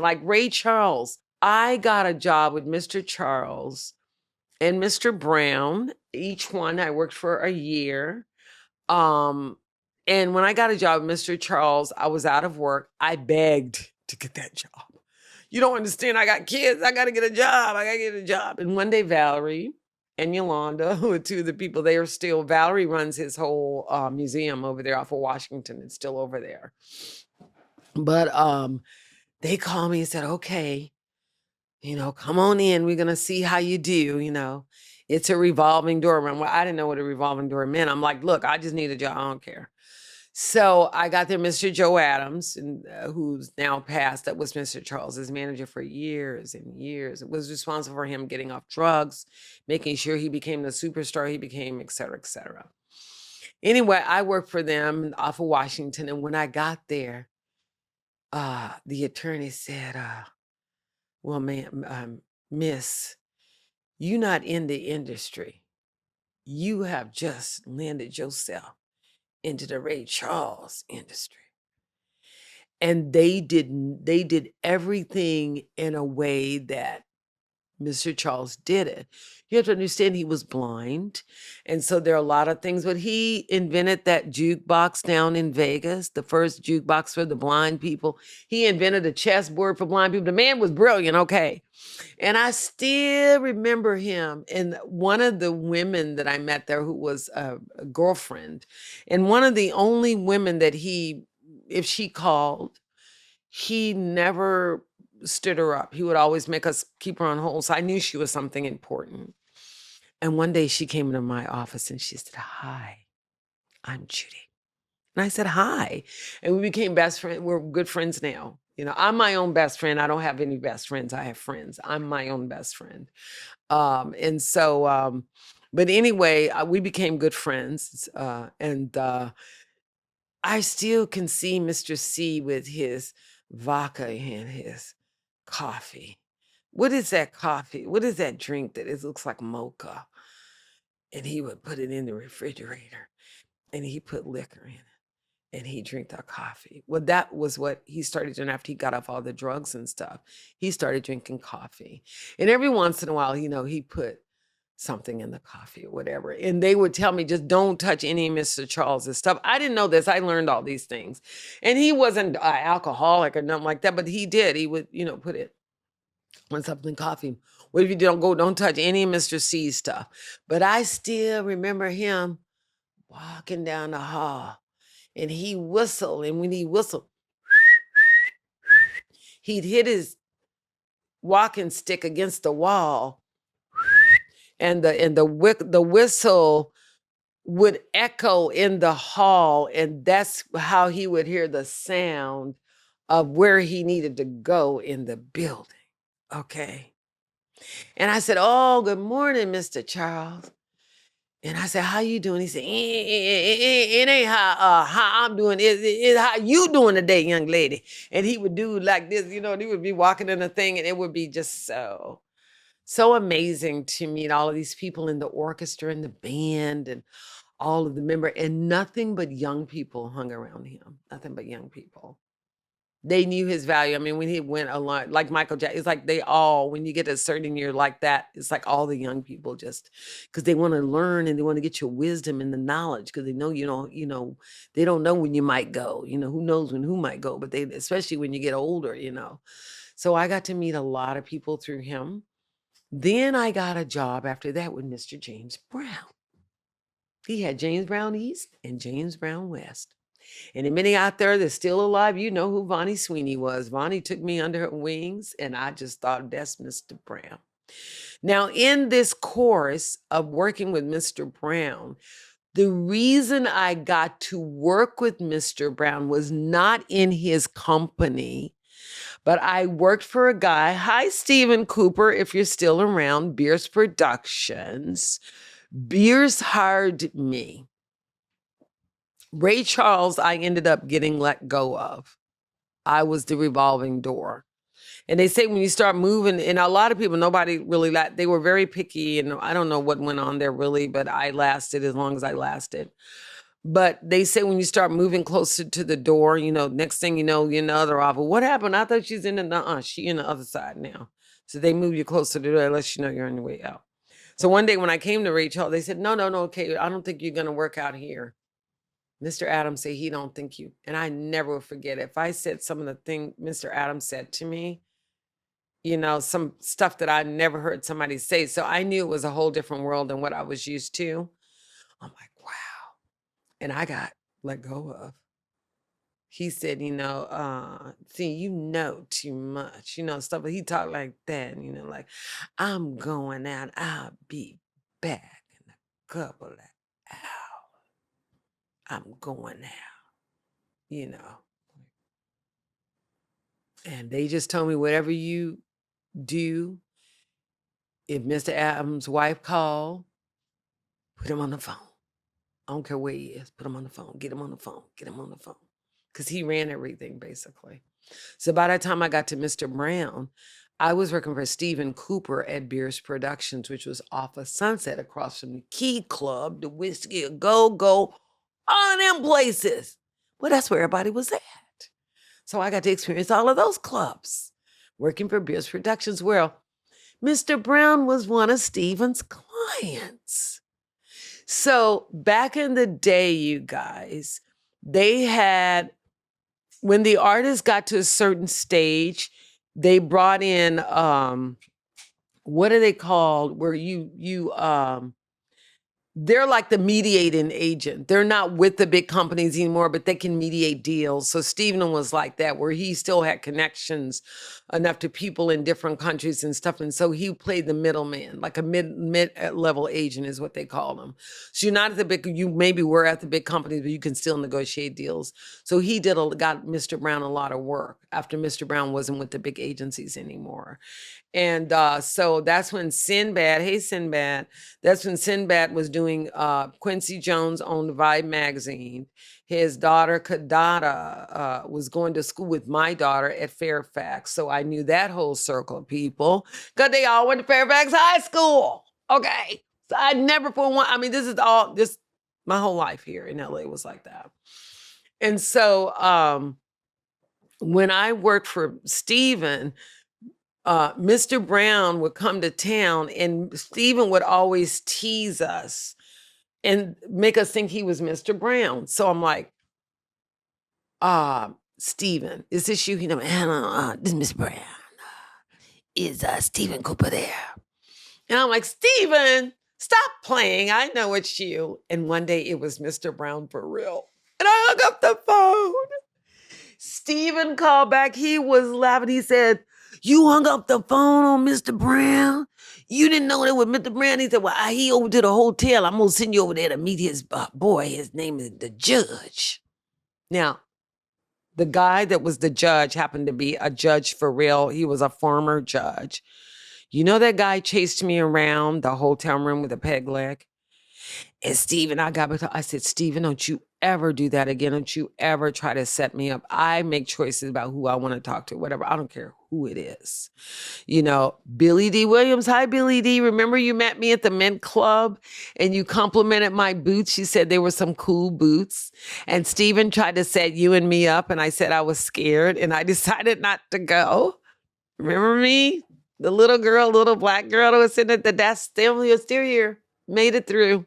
Like Ray Charles. I got a job with Mr. Charles and Mr. Brown. Each one I worked for a year. And when I got a job with Mr. Charles, I was out of work. I begged to get that job. You don't understand. I got kids. I got to get a job. I got to get a job. And one day, Valerie and Yolanda, who are two of the people, they are still, Valerie runs his whole museum over there off of Washington. It's still over there. But they called me and said, okay, come on in. We're going to see how you do, It's a revolving door. Well, I didn't know what a revolving door meant. I'm like, look, I just need a job. I don't care. So I got there Mr. Joe Adams, and who's now passed. That was Mr. Charles's manager for years and years. It was responsible for him getting off drugs, making sure he became the superstar he became, et cetera, et cetera. Anyway, I worked for them off of Washington. And when I got there, the attorney said, well, ma'am, miss, you not in the industry. You have just landed yourself into the Ray Charles industry. And they did everything in a way that Mr. Charles did it. You have to understand he was blind. And so there are a lot of things, but he invented that jukebox down in Vegas, the first jukebox for the blind people. He invented a chessboard for blind people. The man was brilliant, okay. And I still remember him. And one of the women that I met there who was a girlfriend, and one of the only women that if she called, he never stood her up. He would always make us keep her on hold. So I knew she was something important. And one day she came into my office and she said, hi, I'm Judy. And I said, hi. And we became best friends. We're good friends now. I'm my own best friend. I don't have any best friends. I have friends. I'm my own best friend. But anyway, we became good friends. And I still can see Mr. C with his vodka and his coffee. What is that coffee? What is that drink that it looks like mocha? And he would put it in the refrigerator and he put liquor in it and he drank the coffee. Well, that was what he started doing after he got off all the drugs and stuff. He started drinking coffee. And every once in a while, he put something in the coffee or whatever. And they would tell me, just don't touch any of Mr. Charles's stuff. I didn't know this. I learned all these things. And he wasn't an alcoholic or nothing like that, but he did. He would, put it on something in coffee. What if you don't touch any of Mr. C's stuff? But I still remember him walking down the hall and he whistled. And when he whistled, he'd hit his walking stick against the wall. And the whistle would echo in the hall, and that's how he would hear the sound of where he needed to go in the building. Okay. And I said, oh, good morning, Mr. Charles. And I said, how you doing? He said, it ain't how I'm doing. It's how you doing today, young lady. And he would do like this, he would be walking in a thing, and it would be just so amazing to meet all of these people in the orchestra and the band and all of the members, and nothing but young people hung around him. Nothing but young people. They knew his value. I mean, when he went along, like Michael Jackson, it's like when you get a certain year like that, it's like all the young people just, because they want to learn and they want to get your wisdom and the knowledge, because they know, they don't know when you might go, who knows when who might go, but especially when you get older, So I got to meet a lot of people through him. Then I got a job after that with Mr. James Brown. He had James Brown East and James Brown West. And the many out there that's still alive, you know who Vonnie Sweeney was. Vonnie took me under her wings, and I just thought, that's Mr. Brown. Now, in this course of working with Mr. Brown, the reason I got to work with Mr. Brown was not in his company, but I worked for a guy. Hi, Stephen Cooper, if you're still around, Beers Productions. Beers hired me. Ray Charles, I ended up getting let go of. I was the revolving door. And they say when you start moving, and a lot of people, nobody really, they were very picky, and I don't know what went on there really, but I lasted as long as I lasted. But they say when you start moving closer to the door, next thing you know, you're in the other office. What happened? I thought she's in the she in the other side now. So they move you closer to the door, unless you know you're on your way out. So one day when I came to Rachel, they said, no, okay, I don't think you're going to work out here. Mr. Adams said he don't think you. And I never will forget it. If I said some of the things Mr. Adams said to me, some stuff that I never heard somebody say. So I knew it was a whole different world than what I was used to. I'm like, wow. And I got let go of. He said, see, too much, stuff. But he talked like that, like, I'm going out. I'll be back in a couple of hours. I'm going out, And they just told me, whatever you do, if Mr. Adams' wife called, put him on the phone. I don't care where he is. Put him on the phone. Get him on the phone. Get him on the phone. Because he ran everything, basically. So by the time I got to Mr. Brown, I was working for Stephen Cooper at Beers Productions, which was off of Sunset across from the Key Club, the Whiskey a Go, all them places. Well, that's where everybody was at. So I got to experience all of those clubs, working for Beers Productions. Well, Mr. Brown was one of Stephen's clients. So back in the day, you guys, they had, when the artist got to a certain stage, they brought in, what are they called? Where they're like the mediating agent. They're not with the big companies anymore, but they can mediate deals. So Stephen was like that, where he still had connections enough to people in different countries and stuff. And so he played the middleman, like a mid-level agent is what they call them. So you're not at the big, you maybe were at the big companies, but you can still negotiate deals. So he got Mr. Brown a lot of work after Mr. Brown wasn't with the big agencies anymore. And so that's when Sinbad was doing, Quincy Jones owned Vibe magazine. His daughter, Kadada, was going to school with my daughter at Fairfax. So I knew that whole circle of people because they all went to Fairfax High School. Okay. So I never for one, this is all, just my whole life here in LA was like that. And so when I worked for Stephen, Mr. Brown would come to town and Stephen would always tease us and make us think he was Mr. Brown. So I'm like, Stephen, is this you? This is Mr. Brown. Is Stephen Cooper there? And I'm like, Stephen, stop playing. I know it's you. And one day it was Mr. Brown for real. And I hung up the phone. Stephen called back. He was laughing. He said, you hung up the phone on Mr. Brown? You didn't know that was Mr. Brown? He said, well, he over to the hotel. I'm going to send you over there to meet his boy. His name is the judge. Now, the guy that was the judge happened to be a judge for real. He was a former judge. You know that guy chased me around the hotel room with a peg leg? And Stephen, I said, Stephen, don't you ever do that again. Don't you ever try to set me up. I make choices about who I want to talk to, whatever. I don't care who it is. Billy D. Williams. Hi, Billy D. Remember you met me at the Mint Club and you complimented my boots. You said they were some cool boots. And Stephen tried to set you and me up. And I said I was scared and I decided not to go. Remember me? The little black girl that was sitting at the desk. Still here. Made it through.